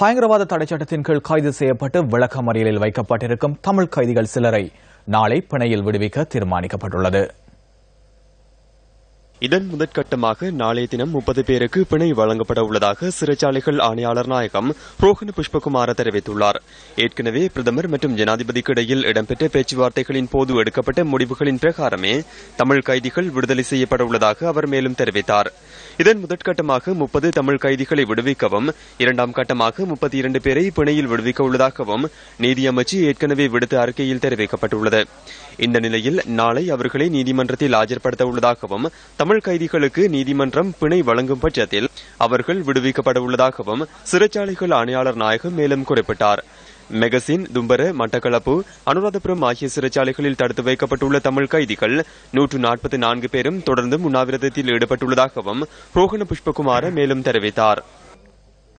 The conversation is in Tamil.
பயங்கரவாத தடைச்சட்டத்தின் கீழ் கைது செய்யப்பட்டு விளக்கமறியலில் வைக்கப்பட்டிருக்கும் தமிழ் கைதிகள் சிலரை நாளை பிணையில் விடுவிக்க தீர்மானிக்கப்பட்டுள்ளது. இதன் முதற்கட்டமாக நாளைய தினம் 30 பேருக்கு பிணை வழங்கப்பட உள்ளதாக சிறைச்சாலைகள் ஆணையாளர் நாயகம் ரோஹன புஷ்பகுமார தெரிவித்துள்ளார். ஏற்கனவே பிரதமர் மற்றும் ஜனாதிபதிக்கு இடையில் இடம்பெற்ற பேச்சுவார்த்தைகளின் போது எடுக்கப்பட்ட முடிவுகளின் பிரகாரமே தமிழ் கைதிகள் விடுதலை செய்யப்பட உள்ளதாக அவர் மேலும் தெரிவித்தார். இதன் முதற்கட்டமாக 30 தமிழ் கைதிகளை விடுவிக்கவும், இரண்டாம் கட்டமாக 32 பேரை பிணையில் விடுவிக்க உள்ளதாகவும் நீதியமைச்சு ஏற்கனவே விடுத்த அறிக்கையில் தெரிவிக்கப்பட்டுள்ளது. இந்த நிலையில் நாளை அவர்களை நீதிமன்றத்தில் ஆஜர்படுத்த உள்ளதாகவும், தமிழ் கைதிகளுக்கு நீதிமன்றம் பிணை வழங்கும் பட்சத்தில் அவர்கள் விடுவிக்கப்பட உள்ளதாகவும் சிறைச்சாலைகள் ஆணையாளர் நாயகம் மேலும் குறிப்பிட்டார். மெகசின், தும்பர, மட்டக்களப்பு, அனுராதபுரம் ஆகிய சிறைச்சாலைகளில் தடுத்து வைக்கப்பட்டுள்ள தமிழ் கைதிகள் 144 பேரும் தொடர்ந்து உண்ணாவிரதத்தில் ஈடுபட்டுள்ளதாகவும் ரோஹன புஷ்பகுமார மேலும் தெரிவித்தார்.